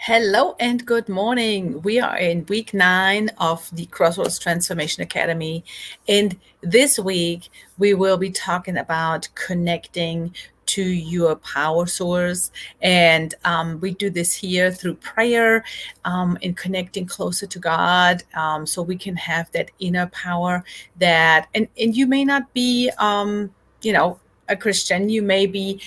Hello and good morning. We are in week 9 of the Crossroads Transformation Academy. And this week, we will be talking about connecting to your power source. And we do this here through prayer and connecting closer to God so we can have that inner power and you may not be, a Christian. You may be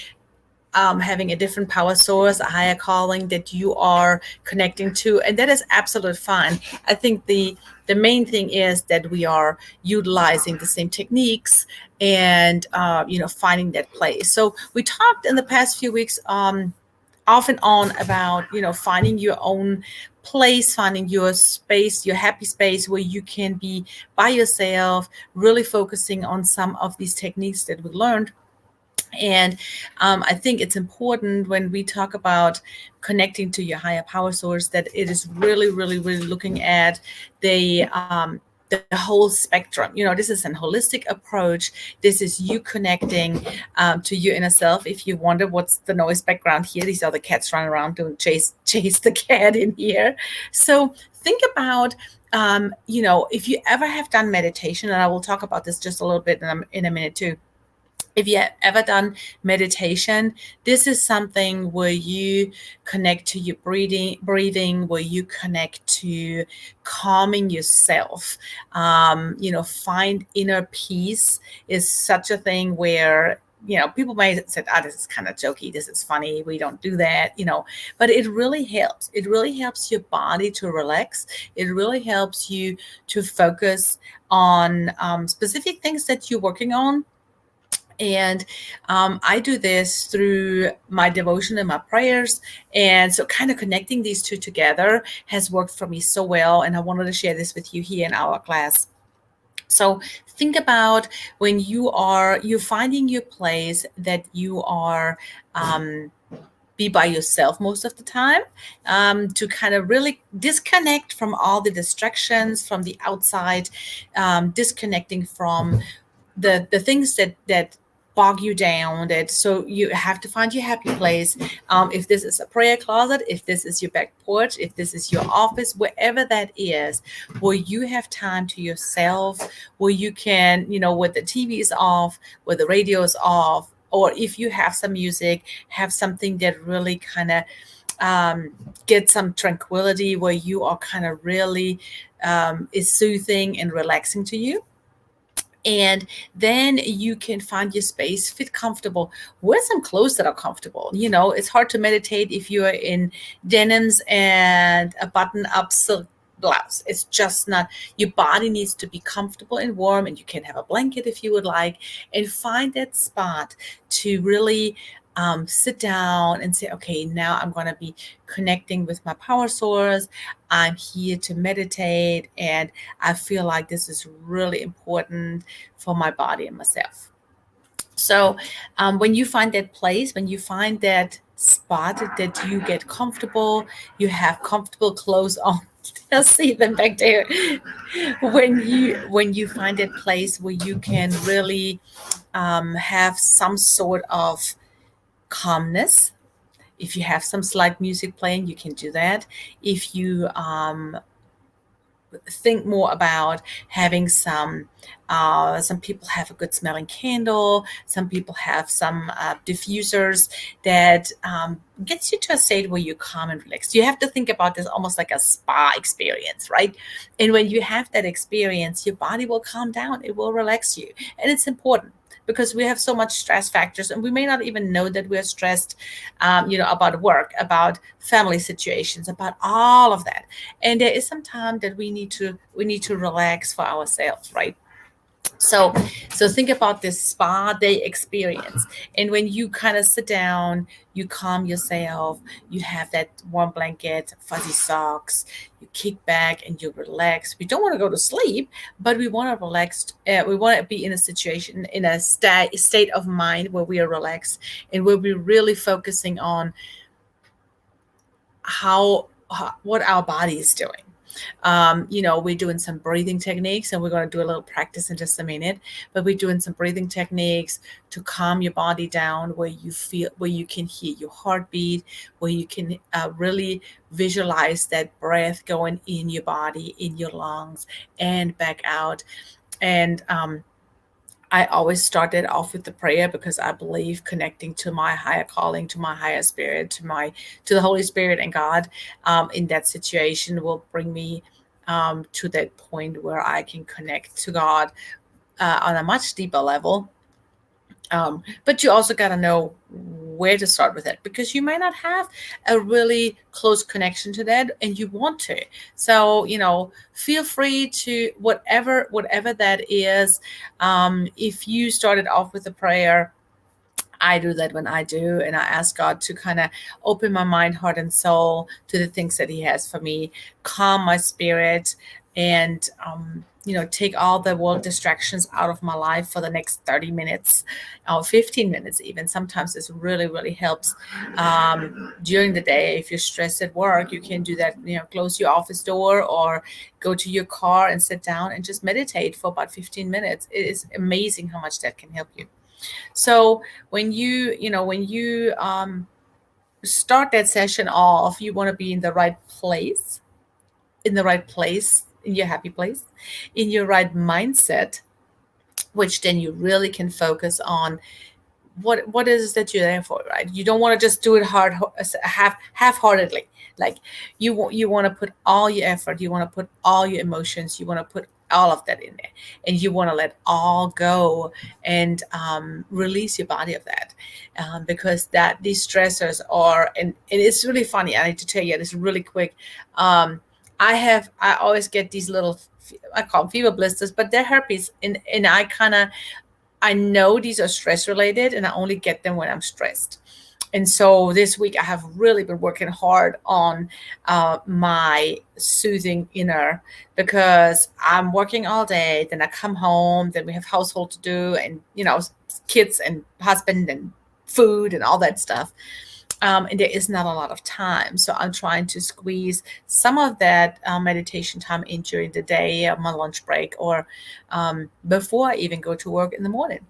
having a different power source, a higher calling that you are connecting to, and that is absolutely fine. I think the main thing is that we are utilizing the same techniques and finding that place. So we talked in the past few weeks off and on about finding your own place, finding your space, your happy space where you can be by yourself, really focusing on some of these techniques that we learned. And I think it's important when we talk about connecting to your higher power source that it is really, really, really looking at the whole spectrum. This is an holistic approach. This is you connecting to your inner self. If you wonder what's the noise background here, these are the cats running around doing chase the cat in here. So think about if you ever have done meditation, and I will talk about this just a little bit in a minute too. If you have ever done meditation, this is something where you connect to your breathing, where you connect to calming yourself. Find inner peace is such a thing where people may say, this is kind of jokey, this is funny, we don't do that, but it really helps. It really helps your body to relax. It really helps you to focus on specific things that you're working on. And I do this through my devotion and my prayers. And so kind of connecting these two together has worked for me so well. And I wanted to share this with you here in our class. So think about when you're finding your place that you are be by yourself most of the time, to kind of really disconnect from all the distractions from the outside, disconnecting from the things that bog you down. That so you have to find your happy place. If this is a prayer closet, if this is your back porch, if this is your office, wherever that is, where you have time to yourself, where you can, where the TV is off, where the radio is off, or if you have some music, have something that really kind of get some tranquility, where you are kind of really is soothing and relaxing to you. And then you can find your space, fit comfortable, wear some clothes that are comfortable. It's hard to meditate if you are in denims and a button up silk blouse. It's just not. Your body needs to be comfortable and warm, and you can have a blanket if you would like, and find that spot to really sit down and say, okay, now I'm going to be connecting with my power source. I'm here to meditate, and I feel like this is really important for my body and myself. So when you find that place, when you find that spot that you get comfortable, you have comfortable clothes on. I see them back there. When you find that place where you can really have some sort of calmness. If you have some slight music playing, you can do that. If you think more about having some people have a good smelling candle, some people have some diffusers that gets you to a state where you're calm and relaxed. You have to think about this almost like a spa experience, right? And when you have that experience, your body will calm down, it will relax you. And it's important because we have so much stress factors, and we may not even know that we're stressed, about work, about family situations, about all of that. And there is some time that we need to relax for ourselves, right? So think about this spa day experience. And when you kind of sit down, you calm yourself, you have that warm blanket, fuzzy socks, you kick back and you relax. We don't want to go to sleep, but we want to relax. We want to be in a situation, in a state of mind where we are relaxed and where we're really focusing on what our body is doing. We're doing some breathing techniques, and we're going to do a little practice in just a minute. But we're doing some breathing techniques to calm your body down, where you can hear your heartbeat, where you can really visualize that breath going in your body, in your lungs, and back out. And I always started off with the prayer because I believe connecting to my higher calling, to my higher spirit, to the Holy Spirit and God, in that situation will bring me to that point where I can connect to God on a much deeper level. But you also got to know where to start with it, because you might not have a really close connection to that and you want to. So, feel free to whatever that is. If you started off with a prayer, I do that when I do, and I ask God to kind of open my mind, heart, and soul to the things that He has for me, calm my spirit, and take all the world distractions out of my life for the next 30 minutes or 15 minutes. Even sometimes this really, really helps during the day. If you're stressed at work, you can do that. Close your office door or go to your car and sit down and just meditate for about 15 minutes. It is amazing how much that can help you. So when you start that session off, you want to be in the right place, in your happy place, in your right mindset, which then you really can focus on what is it that you're there for, right? You don't want to just do it half-heartedly. Like you want to put all your effort, you want to put all your emotions, you want to put all of that in there, and you want to let all go and release your body of that, because that these stressors are, and it's really funny. I need to tell you this really quick. I always get these little, I call them fever blisters, but they're herpes, and I know these are stress related, and I only get them when I'm stressed. And so this week I have really been working hard on my soothing inner, because I'm working all day. Then I come home, then we have household to do, and kids and husband and food and all that stuff. And there is not a lot of time. So I'm trying to squeeze some of that meditation time in during the day, my lunch break, or before I even go to work in the morning.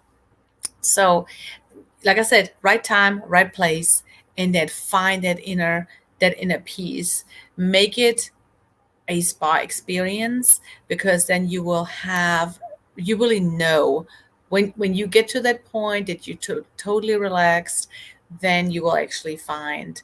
So, like I said, right time, right place, and then find that inner peace. Make it a spa experience, because then you really know when you get to that point that you're totally relaxed, then you will actually find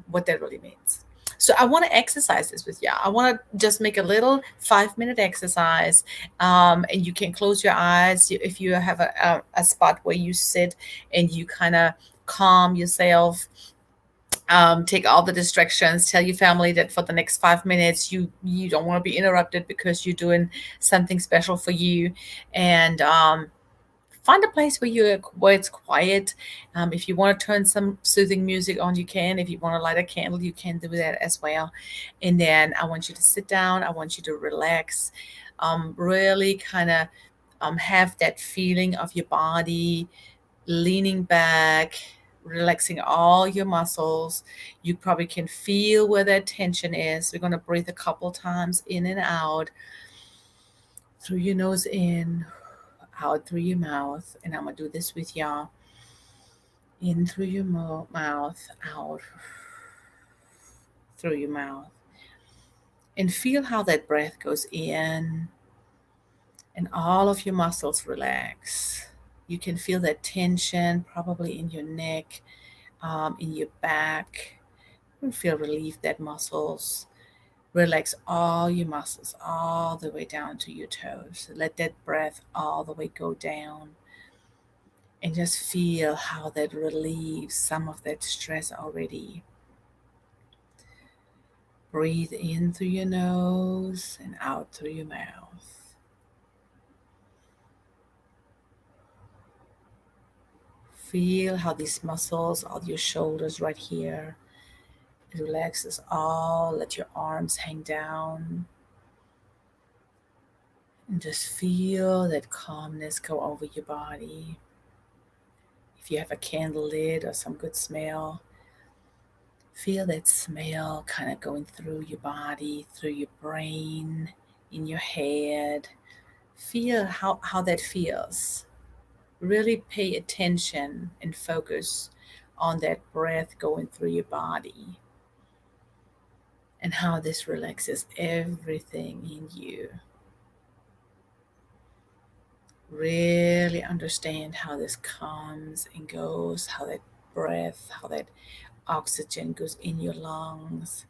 what that really means. So I want to exercise this with you. I want to just make a little 5-minute exercise, and you can close your eyes if you have a spot where you sit and you kind of calm yourself. Take all the distractions. Tell your family that for the next 5 minutes you don't want to be interrupted because you're doing something special for you, and find a place where it's quiet. If you want to turn some soothing music on, you can. If you want to light a candle, you can do that as well. And then I want you to sit down. I want you to relax. Really kind of have that feeling of your body leaning back, relaxing all your muscles. You probably can feel where that tension is. We're going to breathe a couple times in and out, through your nose in, out through your mouth. And I'm going to do this with y'all. In through your mouth, out through your mouth. And feel how that breath goes in and all of your muscles relax. You can feel that tension probably in your neck, in your back. You feel relief that muscles. Relax all your muscles all the way down to your toes. Let that breath all the way go down. And just feel how that relieves some of that stress already. Breathe in through your nose and out through your mouth. Feel how these muscles, all your shoulders right here, it relaxes all. Let your arms hang down. And just feel that calmness go over your body. If you have a candle lit or some good smell, Feel that smell kind of going through your body, through your brain, in your head. Feel how that feels. Really pay attention and focus on that breath going through your body and how this relaxes everything in you. Really understand how this comes and goes, how that breath, how that oxygen goes in your lungs,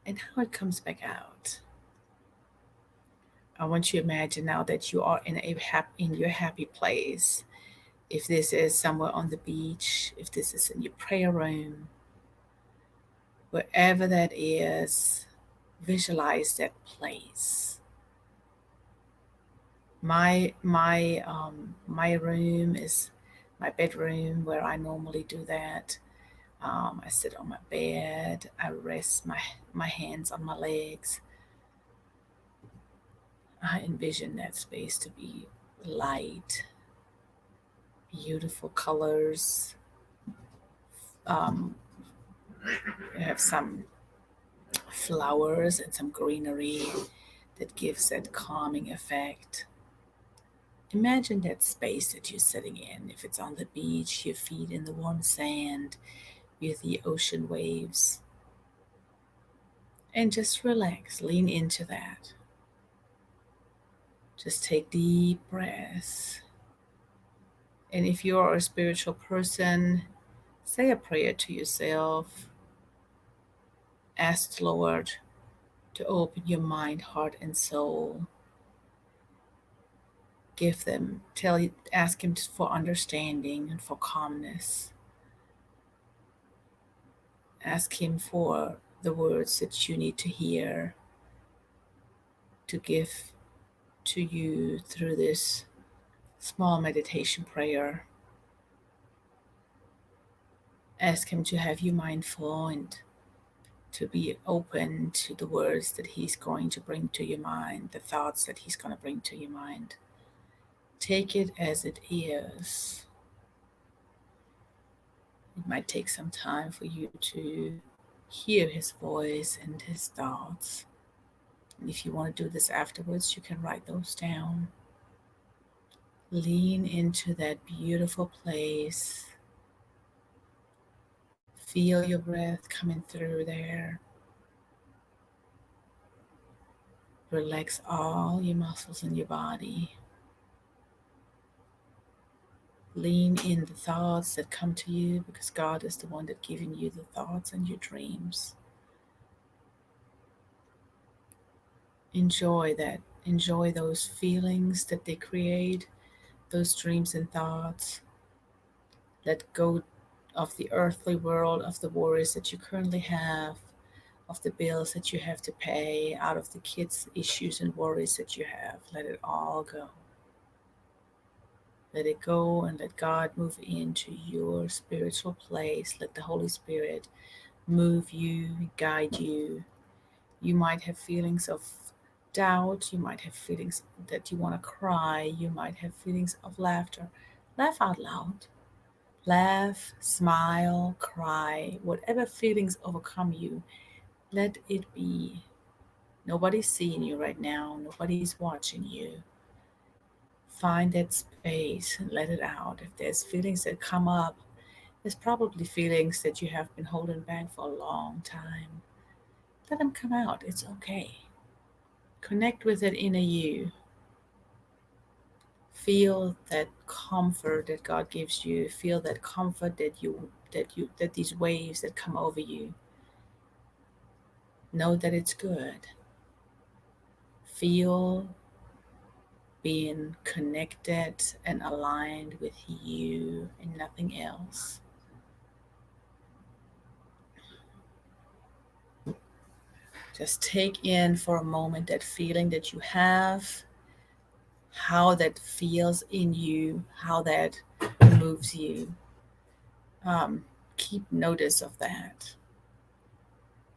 and how it comes back out. I want you to imagine now that you are in your happy place. If this is somewhere on the beach, if this is in your prayer room, wherever that is, visualize that place. My room is my bedroom where I normally do that. I sit on my bed. I rest my hands on my legs. I envision that space to be light, beautiful colors. Um, I have some flowers and some greenery that gives that calming effect. Imagine that space that you're sitting in. If it's on the beach, your feet in the warm sand with the ocean waves. And just relax, lean into that. Just take deep breaths. And if you're a spiritual person, say a prayer to yourself. Ask the Lord to open your mind, heart, and soul. Ask Him for understanding and for calmness. Ask Him for the words that you need to hear to give to you through this small meditation prayer. Ask Him to have you mindful and to be open to the words that He's going to bring to your mind, the thoughts that He's going to bring to your mind. Take it as it is. It might take some time for you to hear His voice and His thoughts. And if you want to do this afterwards, you can write those down. Lean into that beautiful place. Feel your breath coming through there. Relax all your muscles in your body. Lean in the thoughts that come to you because God is the one that giving you the thoughts and your dreams. Enjoy that. Enjoy those feelings that they create, those dreams and thoughts. Let go of the earthly world, of the worries that you currently have, of the bills that you have to pay, out of the kids' issues and worries that you have. Let it all go. Let it go and let God move into your spiritual place. Let the Holy Spirit move you, guide you. You might have feelings of doubt. You might have feelings that you want to cry. You might have feelings of laughter. Laugh out loud. Laugh, smile, cry. Whatever feelings overcome you, let it be. Nobody's seeing you right now. Nobody's watching you. Find that space and let it out. If there's feelings that come up, there's probably feelings that you have been holding back for a long time. Let them come out. It's okay. Connect with that inner you. Feel that comfort that God gives you. Feel that comfort that these waves that come over you. Know that it's good. Feel being connected and aligned with you and nothing else. Just take in for a moment that feeling that you have, how that feels in you, how that moves you. Um, Keep notice of that.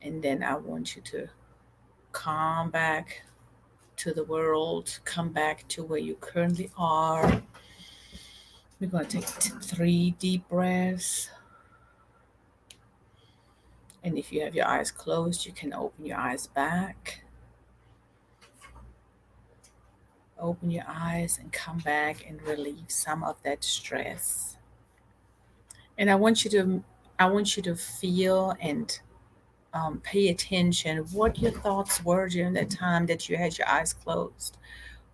And then I want you to come back to the world, come back to where you currently are. We're going to take 3 deep breaths. And if you have your eyes closed, you can open your eyes back. Open your eyes and come back and relieve some of that stress. And I want you to feel and pay attention what your thoughts were during that time that you had your eyes closed.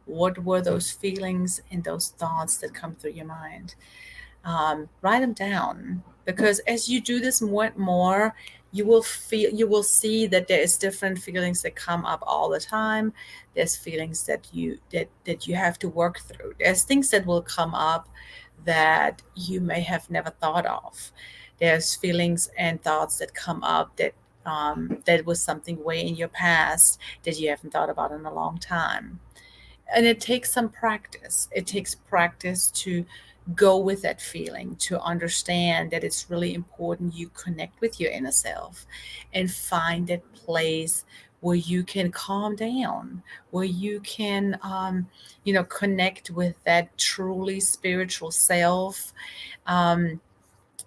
What were those feelings and those thoughts that come through your mind? Write them down, because as you do this more and more, you will see that there is different feelings that come up all the time. There's feelings that you have to work through. There's things that will come up that you may have never thought of. There's feelings and thoughts that come up that was something way in your past that you haven't thought about in a long time. And it takes some practice. It takes practice to go with that feeling, to understand that it's really important you connect with your inner self and find that place where you can calm down, where you can connect with that truly spiritual self. um,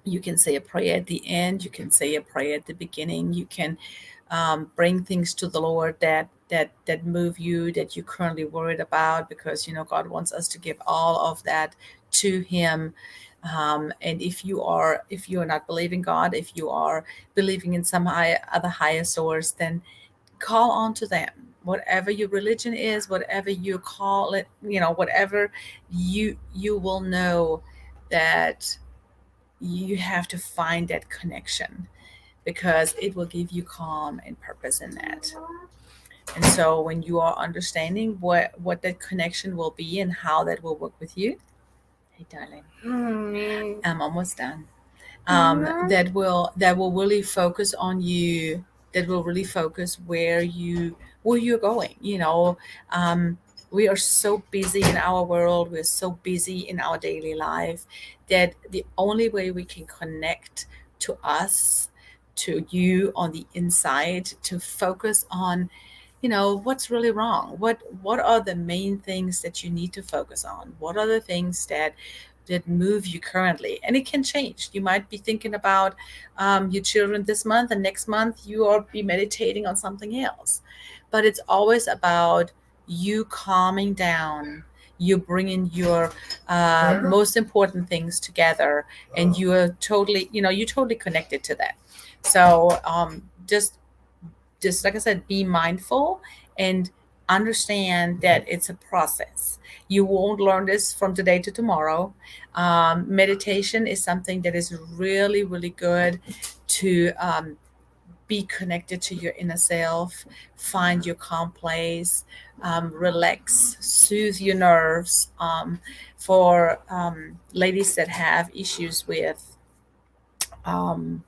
you can say a prayer at the end, you can say a prayer at the beginning, you can bring things to the Lord that move you, that you're currently worried about, because God wants us to give all of that to Him. And if you are not believing God, if you are believing in some other higher source, then call on to them. Whatever your religion is, whatever you call it, whatever, you will know that you have to find that connection, because it will give you calm and purpose in that. And so when you are understanding what that connection will be and how that will work with you, hey darling, I'm almost done. That will really focus on you. That will really focus where you're going. Um, we are so busy in our world. We're so busy in our daily life that the only way we can connect to us, to you on the inside, to focus on what's really wrong, what are the main things that you need to focus on, what are the things that move you currently. And it can change. You might be thinking about your children this month, and next month you are be meditating on something else. But it's always about you calming down, you bringing your most important things together, and you're totally connected to that. So just like I said, be mindful and understand that it's a process. You won't learn this from today to tomorrow. Meditation is something that is really, really good to be connected to your inner self, find your calm place, relax, soothe your nerves. For ladies that have issues um,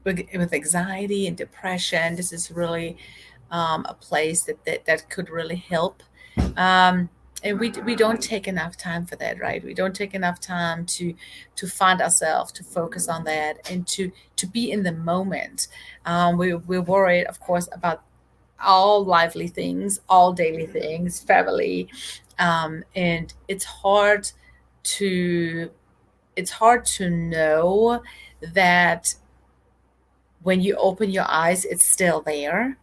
with anxiety and depression, this is really a place that could really help. Um, and we don't take enough time for that, right? We don't take enough time to find ourselves, to focus on that, and to be in the moment. We're worried, of course, about all lively things, all daily things, family, and to it's hard to know that when you open your eyes, it's still there.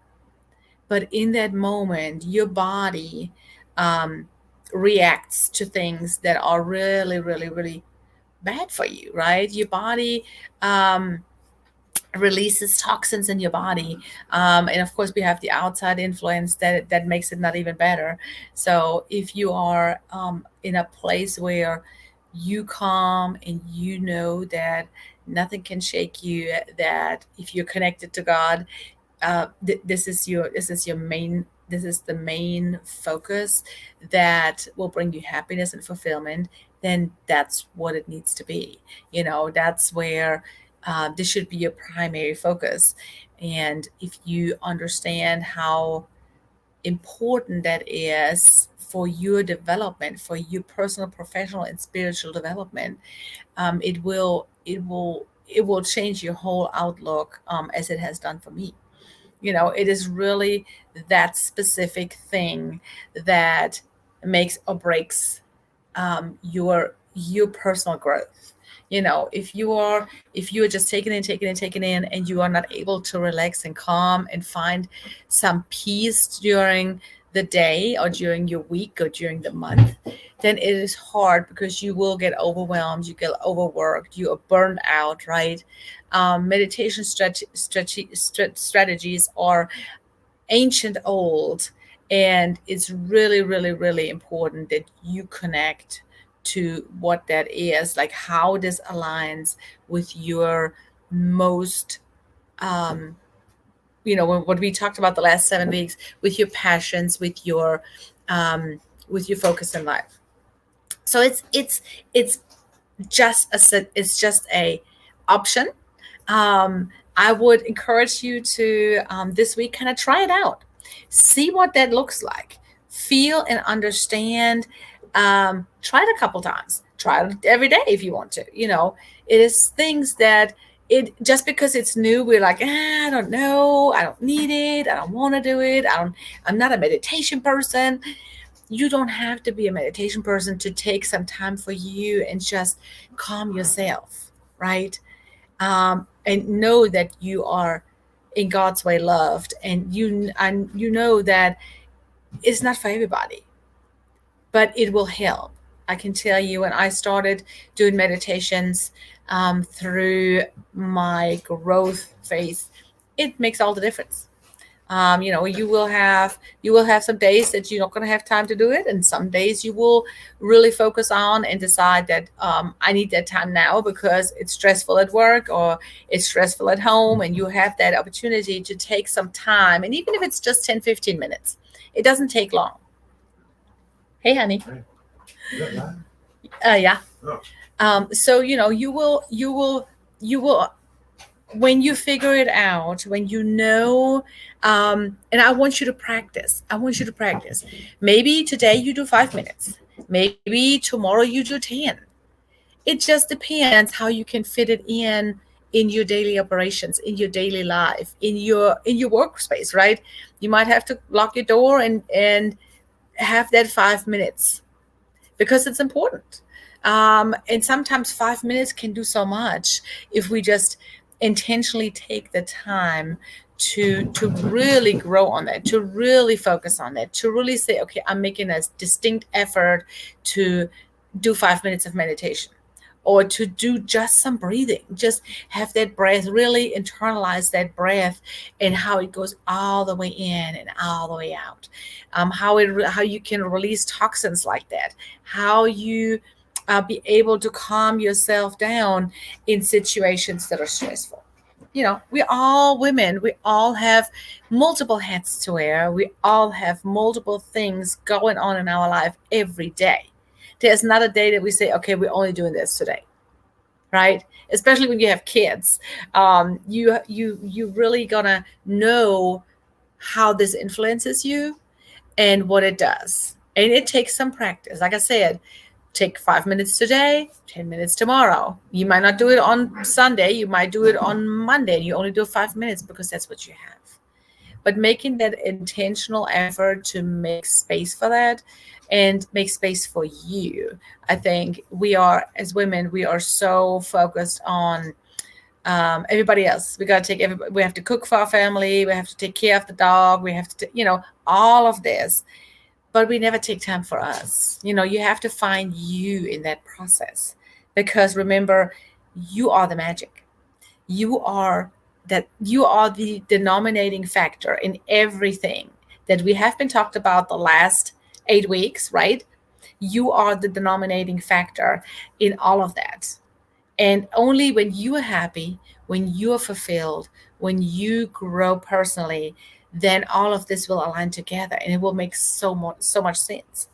But in that moment, your body um, reacts to things that are really, really, really bad for you, right? Your body um, releases toxins in your body, and of course, we have the outside influence that makes it not even better. So if you are in a place where you calm and you know that nothing can shake you, that if you're connected to God, this is the main focus that will bring you happiness and fulfillment, then that's what it needs to be. That's where this should be your primary focus. And if you understand how important that is for your development, for your personal, professional, and spiritual development, it will change your whole outlook, as it has done for me. It is really that specific thing that makes or breaks your personal growth. If you are just taking in and you are not able to relax and calm and find some peace during the day or during your week or during the month, then it is hard because you will get overwhelmed, you get overworked, you are burned out, right? Meditation strategies are ancient old, and it's really, really, really important that you connect to what that is, like how this aligns with your most what we talked about the last 7 weeks, with your passions, um, with your focus in life. So it's just it's just a option. I would encourage you to this week kind of try it out, see what that looks like, feel and understand. Try it a couple times. Try it every day if you want to. It is things that it just because it's new, we're like, I don't know, I don't need it, I don't want to do it, I'm not a meditation person. You don't have to be a meditation person to take some time for you and just calm yourself, right? And know that you are in God's way loved, and you know that it's not for everybody, but it will help. I can tell you, when I started doing meditations through my growth phase, it makes all the difference. You will have some days that you're not going to have time to do it, and some days you will really focus on and decide that I need that time now because it's stressful at work or it's stressful at home, and you have that opportunity to take some time, and even if it's just 10-15 minutes, it doesn't take long. Hey, honey. Yeah. So you will when you figure it out, when and I want you to practice. Maybe today you do 5 minutes, maybe tomorrow you do 10. It just depends how you can fit it in your daily operations, in your daily life, in your workspace, right? You might have to lock your door and have that 5 minutes because it's important. And sometimes 5 minutes can do so much if we just intentionally take the time to really grow on that, to really focus on that, to really say, okay, I'm making a distinct effort to do 5 minutes of meditation, or to do just some breathing, just have that breath, really internalize that breath and how it goes all the way in and all the way out. How you can release toxins like that, how you be able to calm yourself down in situations that are stressful. We're all women, we all have multiple hats to wear, we all have multiple things going on in our life every day. There's not a day that we say, okay, we're only doing this today, right? Especially when you have kids. You really gonna know how this influences you and what it does. And it takes some practice. Like I said, take 5 minutes today, 10 minutes tomorrow. You might not do it on Sunday, you might do it on Monday. You only do 5 minutes because that's what you have. But making that intentional effort to make space for that and make space for you. I think we are, as women, we are so focused on everybody else. We got to take everybody, we have to cook for our family, we have to take care of the dog, we have to, all of this, but we never take time for us. You have to find you in that process, because remember, you are the magic. You are the denominating factor in everything that we have been talked about the last 8 weeks, right? You are the denominating factor in all of that. And only when you are happy, when you are fulfilled, when you grow personally, then all of this will align together and it will make so much sense.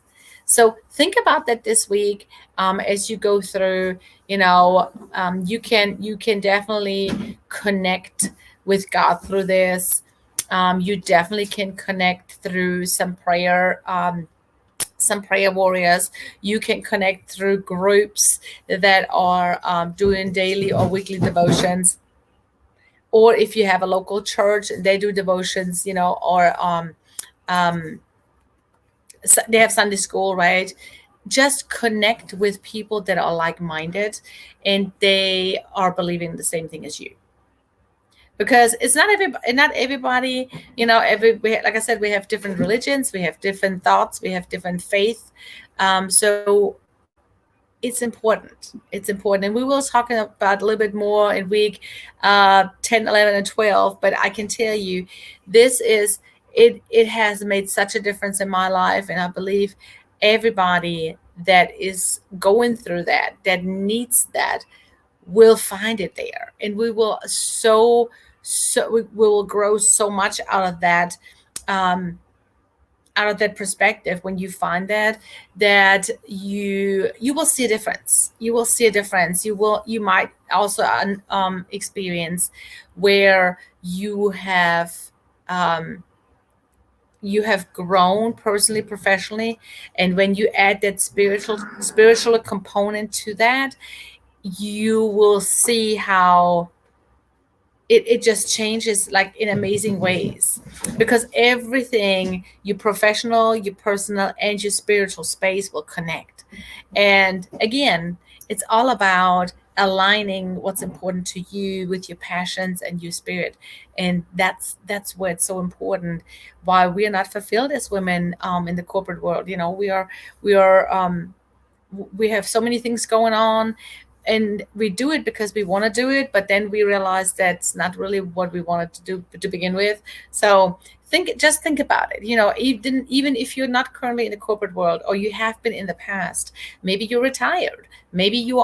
So think about that this week, as you go through. You can definitely connect with God through this. You definitely can connect through some prayer warriors. You can connect through groups that are doing daily or weekly devotions, or if you have a local church, they do devotions, or they have Sunday school, right? just connect with people that are like-minded and they are believing the same thing as you, because it's not everybody, like I said, we have different religions, we have different thoughts, we have different faith. So it's important, and we will talk about a little bit more in week 10, 11, and 12. But I can tell you, this is it has made such a difference in my life, and I believe everybody that is going through that needs that will find it there, and we will we will grow so much um, out of that perspective. When you find that you will see a difference, you might also experience where um, you have grown personally, professionally, and when you add that spiritual component to that, you will see how it just changes like in amazing ways, because everything, your professional, your personal, and your spiritual space will connect. And again, it's all about aligning what's important to you with your passions and your spirit. And that's where it's so important, why we are not fulfilled as women in the corporate world. We have so many things going on, and we do it because we want to do it, but then we realize that's not really what we wanted to do to begin with. So think about it. Even if you're not currently in the corporate world, or you have been in the past, maybe you're retired, maybe you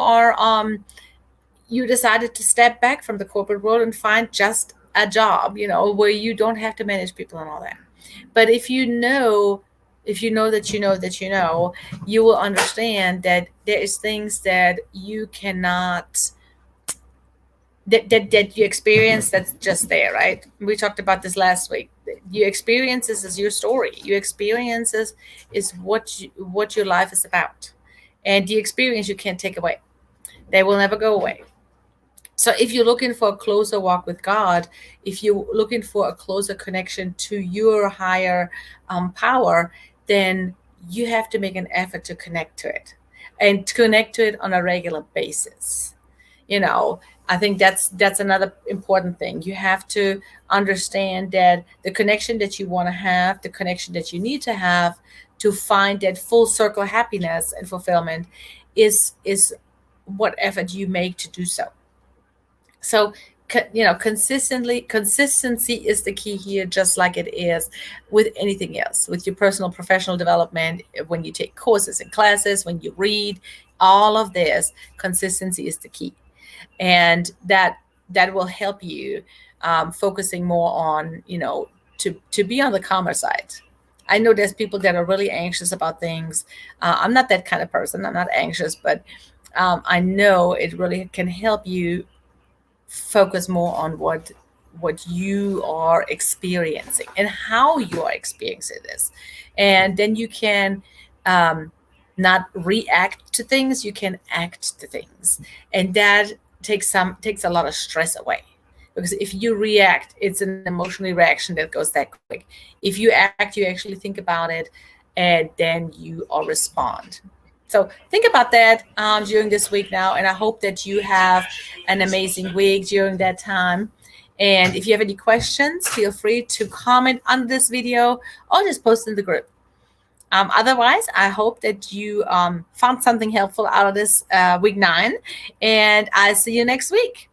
decided to step back from the corporate world and find just a job, where you don't have to manage people and all that. But if you know that you will understand that there is things that you cannot, that you experience, that's just there, right? We talked about this last week. Your experiences is your story. Your experiences is what your life is about, and the experience you can't take away. They will never go away. So if you're looking for a closer walk with God, if you're looking for a closer connection to your higher power, then you have to make an effort to connect to it, and to connect to it on a regular basis. you know I think that's another important thing. You have to understand that the connection that you want to have, the connection that you need to have to find that full circle happiness and fulfillment, is what effort you make to do so. So consistency is the key here, just like it is with anything else, with your personal professional development. When you take courses and classes, when you read, all of this, consistency is the key. And that will help you, focusing more on, to be on the calmer side. I know there's people that are really anxious about things. I'm not that kind of person. I'm not anxious, but I know it really can help you focus more on what you are experiencing and how you are experiencing this. And then you can, um, not react to things, you can act to things. And that takes a lot of stress away, because if you react, it's an emotional reaction that goes that quick. If you act, you actually think about it, and then you all respond. So think about that, during this week now, and I hope that you have an amazing week during that time. And if you have any questions, feel free to comment on this video or just post in the group. Otherwise, I hope that you found something helpful out of this week 9, and I'll see you next week.